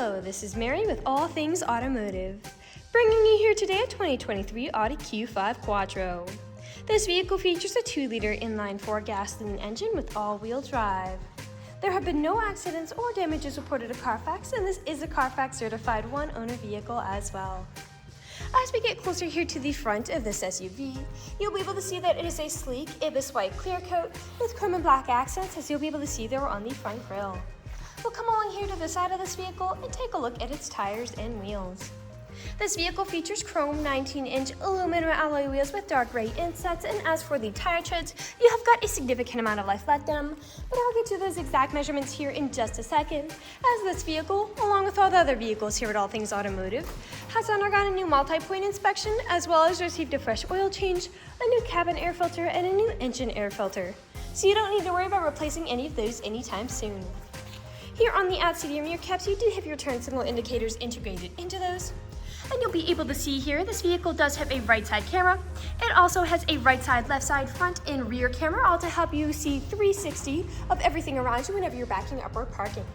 Hello, this is Mary with All Things Automotive, bringing you here today a 2023 Audi Q5 Quattro. This vehicle features a 2-liter inline-4 gasoline engine with all-wheel drive. There have been no accidents or damages reported to CARFAX, and this is a CARFAX certified one-owner vehicle as well. As we get closer here to the front of this SUV, you'll be able to see that it is a sleek Ibis White clear coat with chrome and black accents, as you'll be able to see there on the front grille. We'll come along here to the side of this vehicle and take a look at its tires and wheels. This vehicle features chrome 19-inch aluminum alloy wheels with dark gray insets, and as for the tire treads, you have got a significant amount of life left in them, but I'll get to those exact measurements here in just a second, as this vehicle, along with all the other vehicles here at All Things Automotive, has undergone a new multi-point inspection, as well as received a fresh oil change, a new cabin air filter, and a new engine air filter. So you don't need to worry about replacing any of those anytime soon. Here on the outside of your mirror caps, you do have your turn signal indicators integrated into those. And you'll be able to see here, this vehicle does have a right side camera. It also has a right side, left side, front, and rear camera, all to help you see 360 of everything around you whenever you're backing up or parking.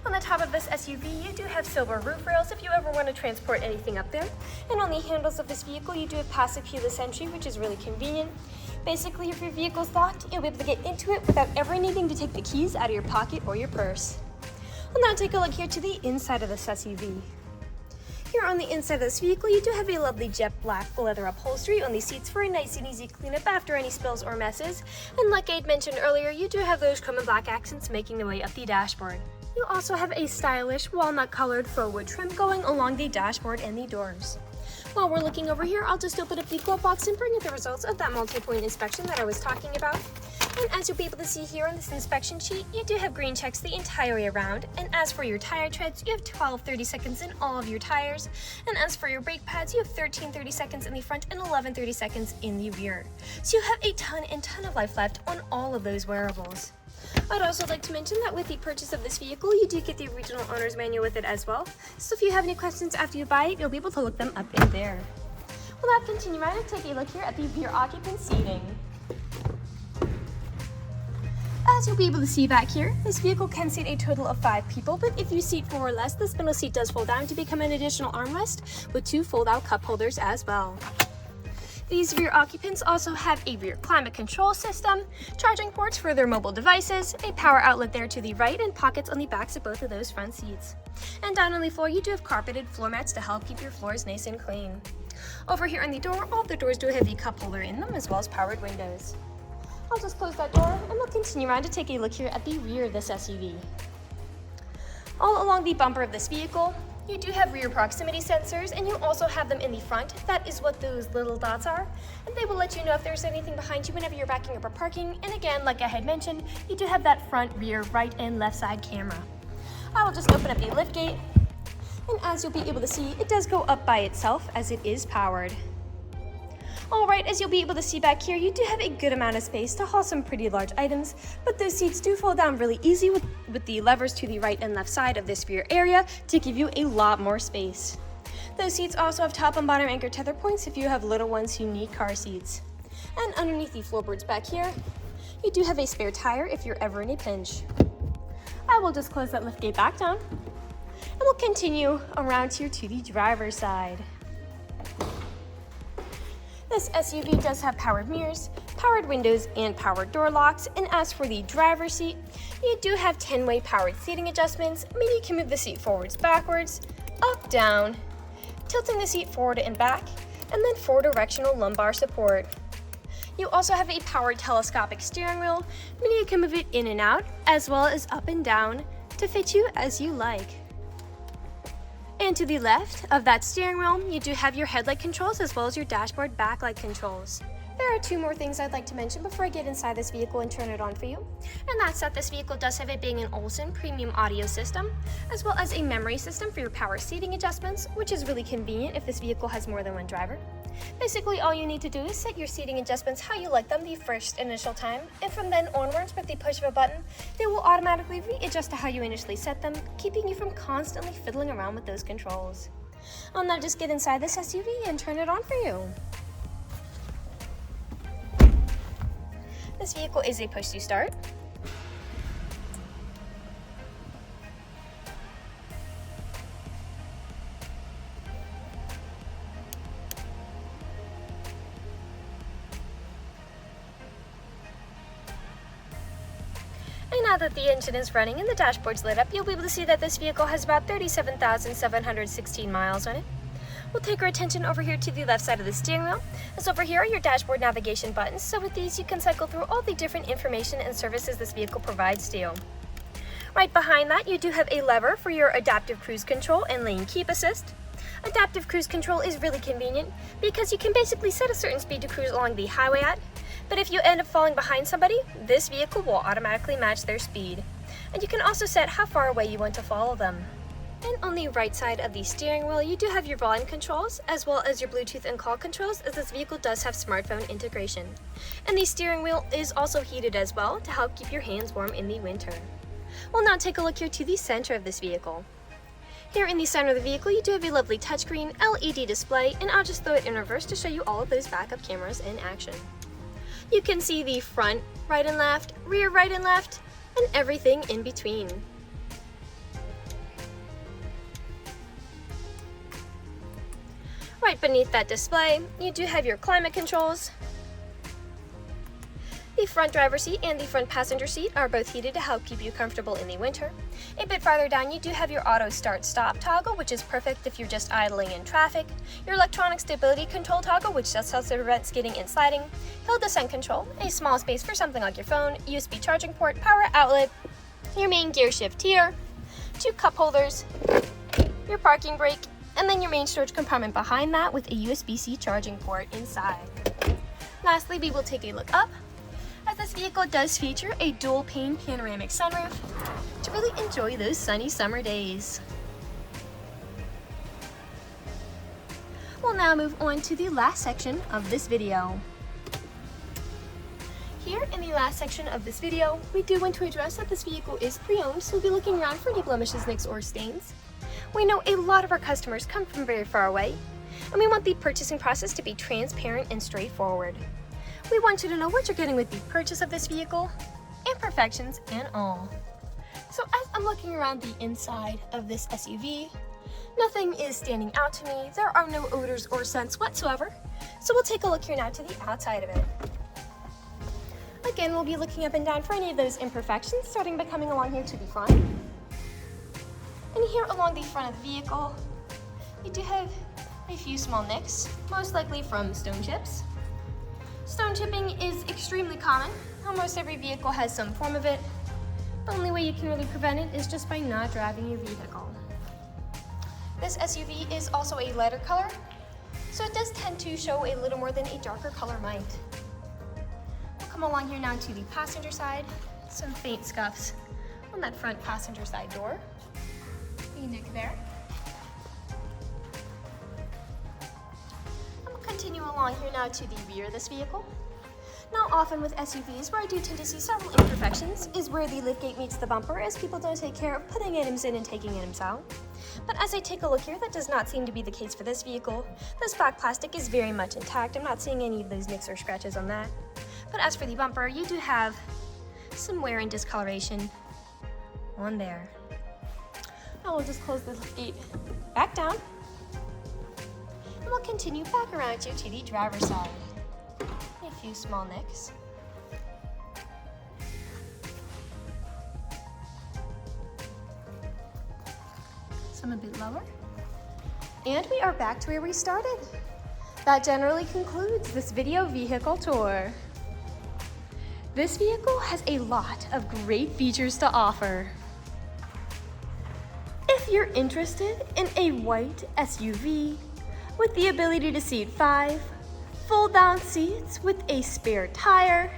On the top of this SUV, you do have silver roof rails if you ever want to transport anything up there. And on the handles of this vehicle, you do have passive keyless entry, which is really convenient. Basically, if your vehicle's locked, you'll be able to get into it without ever needing to take the keys out of your pocket or your purse. We'll now take a look here to the inside of this SUV. Here on the inside of this vehicle, you do have a lovely jet black leather upholstery on the seats for a nice and easy cleanup after any spills or messes. And like I'd mentioned earlier, you do have those chrome and black accents making their way up the dashboard. You also have a stylish walnut-colored faux wood trim going along the dashboard and the doors. While we're looking over here, I'll just open up the glove box and bring you the results of that multi-point inspection that I was talking about. And as you'll be able to see here on this inspection sheet, you do have green checks the entire way around. And as for your tire treads, you have 12 30-seconds in all of your tires. And as for your brake pads, you have 13 30-seconds in the front and 11 30-seconds in the rear. So you have a ton of life left on all of those wearables. I'd also like to mention that with the purchase of this vehicle, you do get the original owner's manual with it as well. So if you have any questions after you buy it, you'll be able to look them up in there. We'll now continue right and take a look here at the rear occupant seating. As you'll be able to see back here, this vehicle can seat a total of 5 people, but if you seat 4 or less, the spindle seat does fold down to become an additional armrest with 2 fold-out cup holders as well. These rear occupants also have a rear climate control system, charging ports for their mobile devices, a power outlet there to the right, and pockets on the backs of both of those front seats. And down on the floor, you do have carpeted floor mats to help keep your floors nice and clean. Over here on the door, all of the doors do have a cup holder in them, as well as powered windows. I'll just close that door, and we'll continue around to take a look here at the rear of this SUV. All along the bumper of this vehicle, you do have rear proximity sensors, and you also have them in the front. That is what those little dots are, and they will let you know if there's anything behind you whenever you're backing up or parking. And again, like I had mentioned, you do have that front, rear, right, and left side camera. I will just open up the liftgate, and as you'll be able to see, it does go up by itself as it is powered. Alright, as you'll be able to see back here, you do have a good amount of space to haul some pretty large items, but those seats do fold down really easy with the levers to the right and left side of this rear area to give you a lot more space. Those seats also have top and bottom anchor tether points if you have little ones who need car seats. And underneath the floorboards back here, you do have a spare tire if you're ever in a pinch. I will just close that liftgate back down, and we'll continue around here to the driver's side. This SUV does have powered mirrors, powered windows, and powered door locks. And as for the driver's seat, you do have 10-way powered seating adjustments, meaning you can move the seat forwards, backwards, up, down, tilting the seat forward and back, and then 4-directional lumbar support. You also have a powered telescopic steering wheel, meaning you can move it in and out, as well as up and down to fit you as you like. And to the left of that steering wheel, you do have your headlight controls as well as your dashboard backlight controls. There are 2 more things I'd like to mention before I get inside this vehicle and turn it on for you. And that's that this vehicle does have a Bang and Olufsen premium audio system, as well as a memory system for your power seating adjustments, which is really convenient if this vehicle has more than one driver. Basically, all you need to do is set your seating adjustments how you like them the first initial time, and from then onwards, with the push of a button, they will automatically readjust to how you initially set them, keeping you from constantly fiddling around with those controls. I'll now just get inside this SUV and turn it on for you. This vehicle is a push to start. Now that the engine is running and the dashboard's lit up, you'll be able to see that this vehicle has about 37,716 miles on it. We'll take our attention over here to the left side of the steering wheel, as over here are your dashboard navigation buttons, so with these you can cycle through all the different information and services this vehicle provides to you. Right behind that, you do have a lever for your adaptive cruise control and lane keep assist. Adaptive cruise control is really convenient because you can basically set a certain speed to cruise along the highway at, but if you end up falling behind somebody, this vehicle will automatically match their speed. And you can also set how far away you want to follow them. And on the right side of the steering wheel, you do have your volume controls, as well as your Bluetooth and call controls, as this vehicle does have smartphone integration. And the steering wheel is also heated as well to help keep your hands warm in the winter. We'll now take a look here to the center of this vehicle. Here in the center of the vehicle, you do have a lovely touchscreen LED display, and I'll just throw it in reverse to show you all of those backup cameras in action. You can see the front right and left, rear right and left, and everything in between. Right beneath that display, you do have your climate controls. The front driver's seat and the front passenger seat are both heated to help keep you comfortable in the winter. A bit farther down, you do have your auto start stop toggle, which is perfect if you're just idling in traffic, your electronic stability control toggle, which just helps to prevent skidding and sliding, hill descent control, a small space for something like your phone, USB charging port, power outlet, your main gear shift here, 2 cup holders, your parking brake, and then your main storage compartment behind that with a USB-C charging port inside. Lastly, we will take a look up, as this vehicle does feature a dual-pane panoramic sunroof to really enjoy those sunny summer days. We'll now move on to the last section of this video. Here in the last section of this video, we do want to address that this vehicle is pre-owned, so we'll be looking around for any blemishes, nicks, or stains. We know a lot of our customers come from very far away, and we want the purchasing process to be transparent and straightforward. We want you to know what you're getting with the purchase of this vehicle, imperfections and all. So as I'm looking around the inside of this SUV, nothing is standing out to me. There are no odors or scents whatsoever. So we'll take a look here now to the outside of it. Again, we'll be looking up and down for any of those imperfections, starting by coming along here to the front. And here along the front of the vehicle, you do have a few small nicks, most likely from stone chips. Stone chipping is extremely common. Almost every vehicle has some form of it. The only way you can really prevent it is just by not driving your vehicle. This SUV is also a lighter color, so it does tend to show a little more than a darker color might. We'll come along here now to the passenger side. Some faint scuffs on that front passenger side door. The nick there. Continue along here now to the rear of this vehicle. Now often with SUVs, where I do tend to see several imperfections is where the liftgate meets the bumper, as people don't take care of putting items in and taking items out. But as I take a look here, that does not seem to be the case for this vehicle. This black plastic is very much intact. I'm not seeing any of those nicks or scratches on that. But as for the bumper, you do have some wear and discoloration on there. Now we'll just close the liftgate back down. And we'll continue back around here to the driver's side. A few small nicks. Some a bit lower. And we are back to where we started. That generally concludes this video vehicle tour. This vehicle has a lot of great features to offer. If you're interested in a white SUV, with the ability to seat 5, fold-down seats with a spare tire,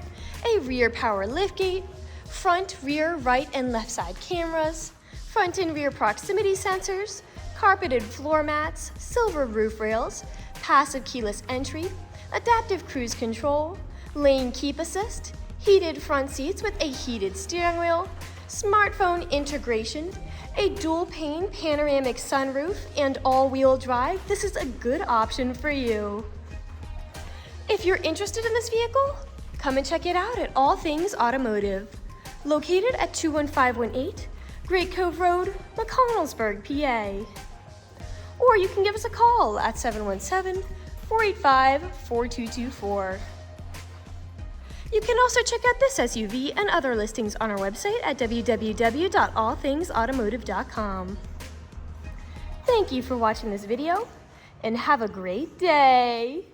a rear power liftgate, front, rear, right, and left side cameras, front and rear proximity sensors, carpeted floor mats, silver roof rails, passive keyless entry, adaptive cruise control, lane keep assist, heated front seats with a heated steering wheel, smartphone integration, a dual-pane panoramic sunroof, and all-wheel drive, this is a good option for you. If you're interested in this vehicle, come and check it out at All Things Automotive, located at 21518 Great Cove Road, McConnellsburg, PA. Or you can give us a call at 717-485-4224. You can also check out this SUV and other listings on our website at www.allthingsautomotive.com. Thank you for watching this video, and have a great day!